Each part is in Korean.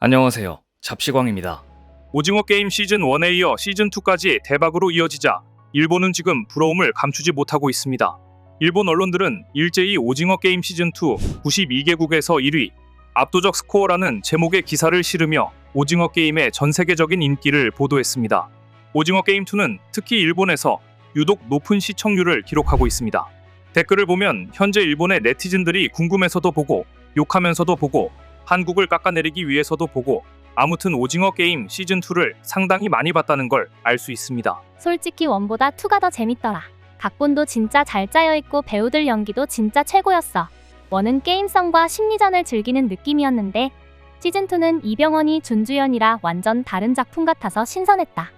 안녕하세요. 잡시광입니다. 오징어 게임 시즌1에 이어 시즌2까지 대박으로 이어지자 일본은 지금 부러움을 감추지 못하고 있습니다. 일본 언론들은 일제히 오징어 게임 시즌2 92개국에서 1위, 압도적 스코어라는 제목의 기사를 실으며 오징어 게임의 전 세계적인 인기를 보도했습니다. 오징어 게임2는 특히 일본에서 유독 높은 시청률을 기록하고 있습니다. 댓글을 보면 현재 일본의 네티즌들이 궁금해서도 보고 욕하면서도 보고 한국을 깎아내리기 위해서도 보고 아무튼 오징어 게임 시즌2를 상당히 많이 봤다는 걸 알 수 있습니다. 솔직히 원보다 2가 더 재밌더라. 각본도 진짜 잘 짜여있고 배우들 연기도 진짜 최고였어. 원은 게임성과 심리전을 즐기는 느낌이었는데 시즌2는 이병헌이 준주연이라 완전 다른 작품 같아서 신선했다.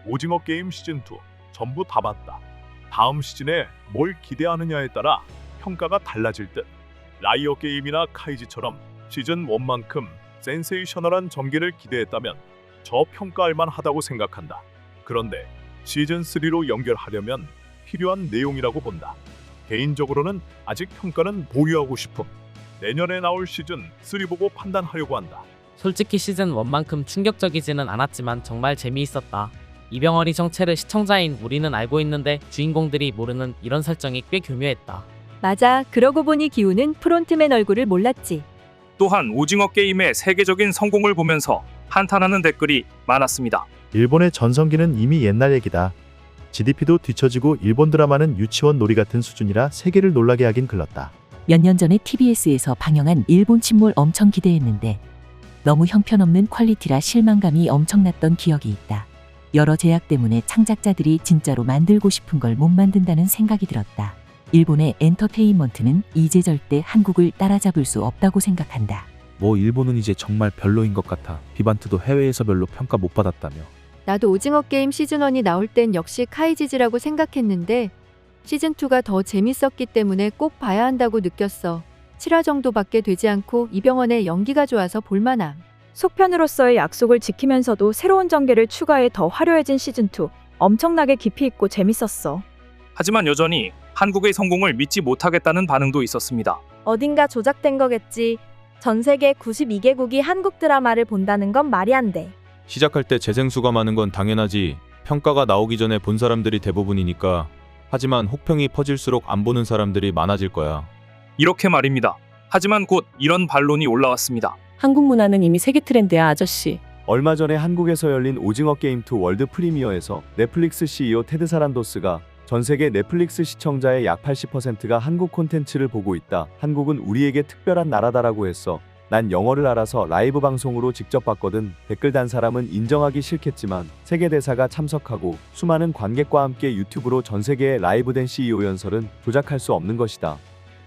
오징어 게임 시즌2 전부 다 봤다. 다음 시즌에 뭘 기대하느냐에 따라 평가가 달라질 듯. 라이어 게임이나 카이지처럼 시즌1만큼 센세이셔널한 전개를 기대했다면 저평가할 만하다고 생각한다. 그런데 시즌3로 연결하려면 필요한 내용이라고 본다. 개인적으로는 아직 평가는 보류하고 싶음. 내년에 나올 시즌3 보고 판단하려고 한다. 솔직히 시즌 1만큼 충격적이지는 않았지만 정말 재미있었다. 이병헌이 정체를 시청자인 우리는 알고 있는데 주인공들이 모르는 이런 설정이 꽤 교묘했다. 맞아. 그러고 보니 기우는 프론트맨 얼굴을 몰랐지. 또한 오징어 게임의 세계적인 성공을 보면서 한탄하는 댓글이 많았습니다. 일본의 전성기는 이미 옛날 얘기다. GDP도 뒤처지고 일본 드라마는 유치원 놀이 같은 수준이라 세계를 놀라게 하긴 글렀다. 몇 년 전에 TBS에서 방영한 일본 침몰 엄청 기대했는데 너무 형편없는 퀄리티라 실망감이 엄청났던 기억이 있다. 여러 제약 때문에 창작자들이 진짜로 만들고 싶은 걸 못 만든다는 생각이 들었다. 일본의 엔터테인먼트는 이제 절대 한국을 따라잡을 수 없다고 생각한다. 일본은 이제 정말 별로인 것 같아. 비반트도 해외에서 별로 평가 못 받았다며. 나도 오징어 게임 시즌1이 나올 땐 역시 카이지즈라고 생각했는데 시즌2가 더 재밌었기 때문에 꼭 봐야 한다고 느꼈어. 7화 정도밖에 되지 않고 이병헌의 연기가 좋아서 볼만함. 속편으로서의 약속을 지키면서도 새로운 전개를 추가해 더 화려해진 시즌2. 엄청나게 깊이 있고 재밌었어. 하지만 여전히 한국의 성공을 믿지 못하겠다는 반응도 있었습니다. 어딘가 조작된 거겠지. 전 세계 92개국이 한국 드라마를 본다는 건 말이 안 돼. 시작할 때 재생수가 많은 건 당연하지. 평가가 나오기 전에 본 사람들이 대부분이니까. 하지만 혹평이 퍼질수록 안 보는 사람들이 많아질 거야. 이렇게 말입니다. 하지만 곧 이런 반론이 올라왔습니다. 한국 문화는 이미 세계 트렌드야, 아저씨. 얼마 전에 한국에서 열린 오징어 게임2 월드 프리미어에서 넷플릭스 CEO 테드 사란도스가 전 세계 넷플릭스 시청자의 약 80%가 한국 콘텐츠를 보고 있다. 한국은 우리에게 특별한 나라다라고 했어. 난 영어를 알아서 라이브 방송으로 직접 봤거든. 댓글 단 사람은 인정하기 싫겠지만 세계 대사가 참석하고 수많은 관객과 함께 유튜브로 전 세계에 라이브된 CEO 연설은 조작할 수 없는 것이다.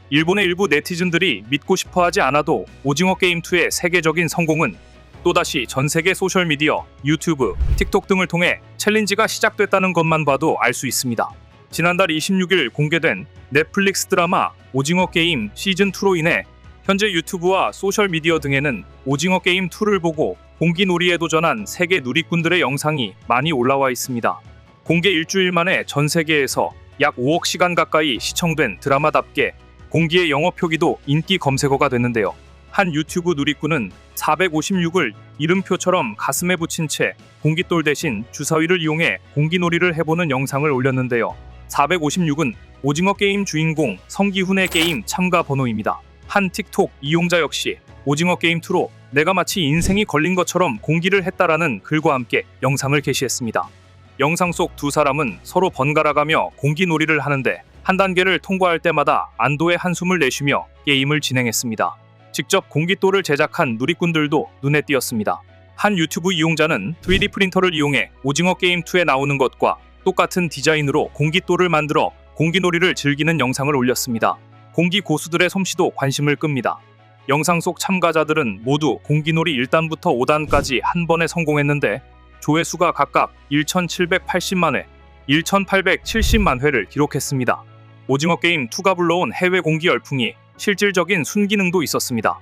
일본의 일부 네티즌들이 믿고 싶어하지 않아도 오징어 게임2의 세계적인 성공은 또다시 전 세계 소셜미디어, 유튜브, 틱톡 등을 통해 챌린지가 시작됐다는 것만 봐도 알 수 있습니다. 지난달 26일 공개된 넷플릭스 드라마 오징어 게임 시즌2로 인해 현재 유튜브와 소셜미디어 등에는 오징어 게임2를 보고 공기놀이에 도전한 세계 누리꾼들의 영상이 많이 올라와 있습니다. 공개 일주일 만에 전 세계에서 약 5억 시간 가까이 시청된 드라마답게 공기의 영어 표기도 인기 검색어가 됐는데요. 한 유튜브 누리꾼은 456을 이름표처럼 가슴에 붙인 채 공깃돌 대신 주사위를 이용해 공기놀이를 해보는 영상을 올렸는데요. 456은 오징어 게임 주인공 성기훈의 게임 참가 번호입니다. 한 틱톡 이용자 역시 오징어 게임2로 내가 마치 인생이 걸린 것처럼 공기를 했다라는 글과 함께 영상을 게시했습니다. 영상 속 두 사람은 서로 번갈아가며 공기놀이를 하는데 한 단계를 통과할 때마다 안도의 한숨을 내쉬며 게임을 진행했습니다. 직접 공깃돌을 제작한 누리꾼들도 눈에 띄었습니다. 한 유튜브 이용자는 3D 프린터를 이용해 오징어 게임2에 나오는 것과 똑같은 디자인으로 공깃돌을 만들어 공기놀이를 즐기는 영상을 올렸습니다. 공기 고수들의 솜씨도 관심을 끕니다. 영상 속 참가자들은 모두 공기놀이 1단부터 5단까지 한 번에 성공했는데 조회수가 각각 1,780만 회, 1,870만 회를 기록했습니다. 오징어 게임 2가 불러온 해외 공기 열풍이 실질적인 순기능도 있었습니다.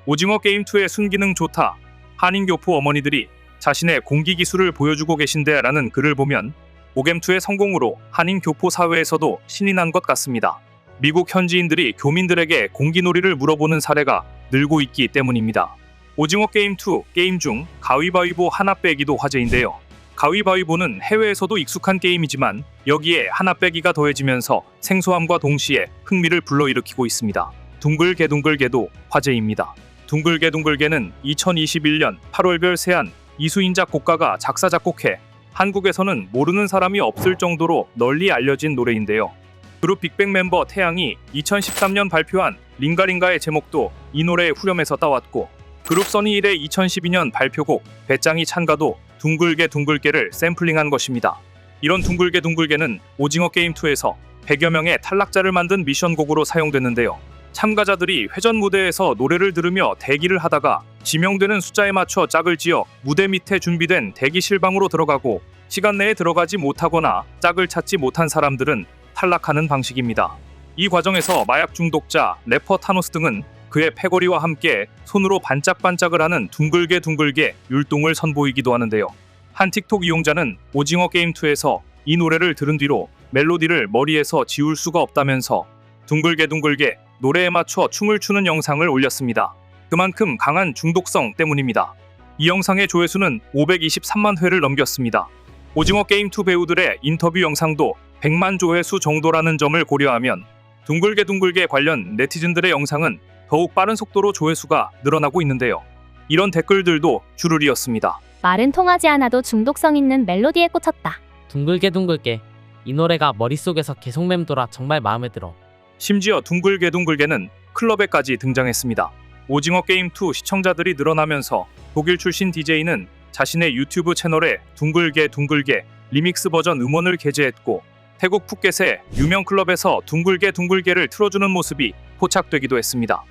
오징어 게임 2의 순기능 좋다. 한인교포 어머니들이 자신의 공기 기술을 보여주고 계신데 라는 글을 보면 오겜2의 성공으로 한인교포 사회에서도 신이 난 것 같습니다. 미국 현지인들이 교민들에게 공기놀이를 물어보는 사례가 늘고 있기 때문입니다. 오징어 게임 2 게임 중 가위바위보 하나 빼기도 화제인데요. 가위바위보는 해외에서도 익숙한 게임이지만 여기에 하나 빼기가 더해지면서 생소함과 동시에 흥미를 불러일으키고 있습니다. 둥글게둥글게도 화제입니다. 둥글게둥글게는 2021년 8월별 세안 이수인 작곡가가 작사 작곡해 한국에서는 모르는 사람이 없을 정도로 널리 알려진 노래인데요. 그룹 빅뱅 멤버 태양이 2013년 발표한 링가링가의 제목도 이 노래의 후렴에서 따왔고, 그룹 써니힐의 2012년 발표곡 배짱이 찬가도 둥글게둥글게를 샘플링한 것입니다. 이런 둥글게둥글게는 오징어 게임 2에서 100여 명의 탈락자를 만든 미션곡으로 사용됐는데요. 참가자들이 회전 무대에서 노래를 들으며 대기를 하다가 지명되는 숫자에 맞춰 짝을 지어 무대 밑에 준비된 대기실 방으로 들어가고, 시간 내에 들어가지 못하거나 짝을 찾지 못한 사람들은 탈락하는 방식입니다. 이 과정에서 마약 중독자 래퍼 타노스 등은 그의 패거리와 함께 손으로 반짝반짝을 하는 둥글게둥글게 율동을 선보이기도 하는데요. 한 틱톡 이용자는 오징어 게임 2에서 이 노래를 들은 뒤로 멜로디를 머리에서 지울 수가 없다면서 둥글게둥글게 노래에 맞춰 춤을 추는 영상을 올렸습니다. 그만큼 강한 중독성 때문입니다. 이 영상의 조회수는 523만 회를 넘겼습니다. 오징어 게임 2 배우들의 인터뷰 영상도 100만 조회수 정도라는 점을 고려하면 둥글게둥글게 관련 네티즌들의 영상은 더욱 빠른 속도로 조회수가 늘어나고 있는데요. 이런 댓글들도 주르리였습니다. 말은 통하지 않아도 중독성 있는 멜로디에 꽂혔다. 둥글게둥글게. 이 노래가 머릿속에서 계속 맴돌아 정말 마음에 들어. 심지어 둥글게둥글게는 클럽에까지 등장했습니다. 오징어 게임 2 시청자들이 늘어나면서 독일 출신 DJ는 자신의 유튜브 채널에 둥글게둥글게 리믹스 버전 음원을 게재했고, 태국 푸켓의 유명 클럽에서 둥글게둥글게를 틀어주는 모습이 포착되기도 했습니다.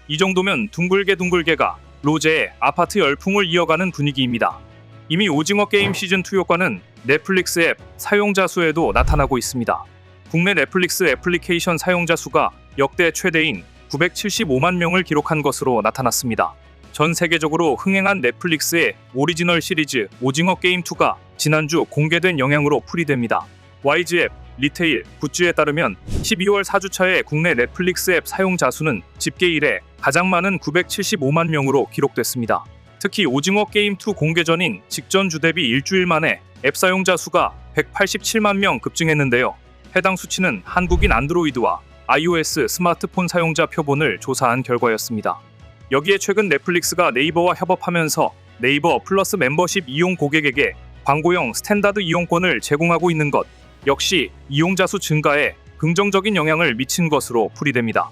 이 정도면 둥글게둥글게가 로제의 아파트 열풍을 이어가는 분위기입니다. 이미 오징어 게임 시즌2 효과는 넷플릭스 앱 사용자 수에도 나타나고 있습니다. 국내 넷플릭스 애플리케이션 사용자 수가 역대 최대인 975만 명을 기록한 것으로 나타났습니다. 전 세계적으로 흥행한 넷플릭스의 오리지널 시리즈 오징어 게임 2가 지난주 공개된 영향으로 풀이됩니다. YG 앱 리테일 굿즈에 따르면 12월 4주차의 국내 넷플릭스 앱 사용자 수는 집계 이래 가장 많은 975만 명으로 기록됐습니다. 특히 오징어 게임 2 공개 전인 직전 주 대비 일주일 만에 앱 사용자 수가 187만 명 급증했는데요. 해당 수치는 한국인 안드로이드와 iOS 스마트폰 사용자 표본을 조사한 결과였습니다. 여기에 최근 넷플릭스가 네이버와 협업하면서 네이버 플러스 멤버십 이용 고객에게 광고형 스탠다드 이용권을 제공하고 있는 것 역시 이용자 수 증가에 긍정적인 영향을 미친 것으로 풀이됩니다.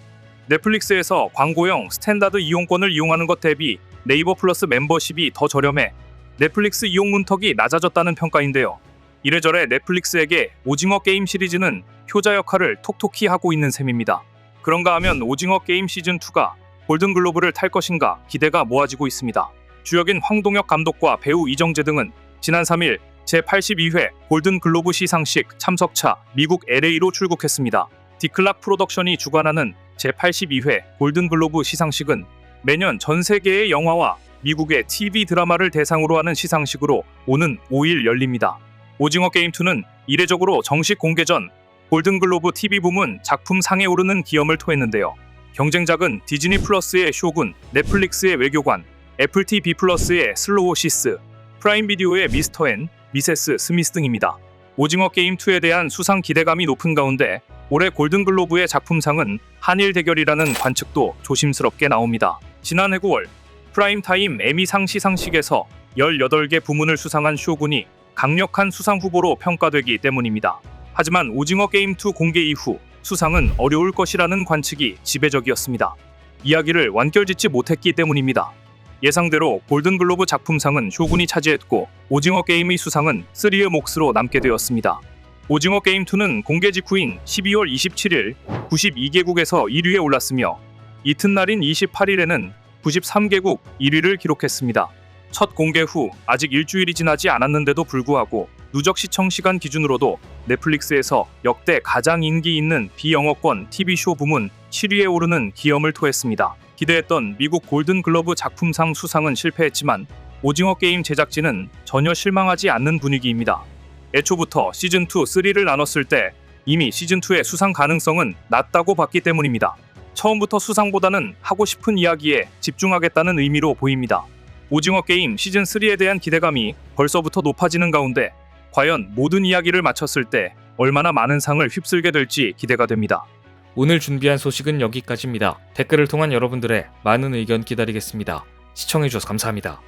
넷플릭스에서 광고형 스탠다드 이용권을 이용하는 것 대비 네이버 플러스 멤버십이 더 저렴해 넷플릭스 이용 문턱이 낮아졌다는 평가인데요. 이래저래 넷플릭스에게 오징어 게임 시리즈는 효자 역할을 톡톡히 하고 있는 셈입니다. 그런가 하면 오징어 게임 시즌2가 골든글로브를 탈 것인가 기대가 모아지고 있습니다. 주역인 황동혁 감독과 배우 이정재 등은 지난 3일 제82회 골든글로브 시상식 참석차 미국 LA로 출국했습니다. 디클락 프로덕션이 주관하는 제82회 골든글로브 시상식은 매년 전 세계의 영화와 미국의 TV 드라마를 대상으로 하는 시상식으로 오는 5일 열립니다. 오징어 게임 2는 이례적으로 정식 공개 전 골든글로브 TV 부문 작품 상에 오르는 기염을 토했는데요. 경쟁작은 디즈니 플러스의 쇼군, 넷플릭스의 외교관, 애플 TV 플러스의 슬로우 시스, 프라임 비디오의 미스터 앤 미세스 스미스 등입니다. 오징어 게임 2에 대한 수상 기대감이 높은 가운데 올해 골든글로브의 작품상은 한일 대결이라는 관측도 조심스럽게 나옵니다. 지난해 9월 프라임타임 에미상 시상식에서 18개 부문을 수상한 쇼군이 강력한 수상 후보로 평가되기 때문입니다. 하지만 오징어 게임 2 공개 이후 수상은 어려울 것이라는 관측이 지배적이었습니다. 이야기를 완결짓지 못했기 때문입니다. 예상대로 골든글로브 작품상은 쇼군이 차지했고 오징어 게임의 수상은 3의 몫으로 남게 되었습니다. 오징어 게임 2는 공개 직후인 12월 27일 92개국에서 1위에 올랐으며 이튿날인 28일에는 93개국 1위를 기록했습니다. 첫 공개 후 아직 일주일이 지나지 않았는데도 불구하고 누적 시청 시간 기준으로도 넷플릭스에서 역대 가장 인기 있는 비영어권 TV쇼 부문 7위에 오르는 기염을 토했습니다. 기대했던 미국 골든글러브 작품상 수상은 실패했지만 오징어 게임 제작진은 전혀 실망하지 않는 분위기입니다. 애초부터 시즌2, 3를 나눴을 때 이미 시즌2의 수상 가능성은 낮다고 봤기 때문입니다. 처음부터 수상보다는 하고 싶은 이야기에 집중하겠다는 의미로 보입니다. 오징어 게임 시즌3에 대한 기대감이 벌써부터 높아지는 가운데 과연 모든 이야기를 마쳤을 때 얼마나 많은 상을 휩쓸게 될지 기대가 됩니다. 오늘 준비한 소식은 여기까지입니다. 댓글을 통한 여러분들의 많은 의견 기다리겠습니다. 시청해주셔서 감사합니다.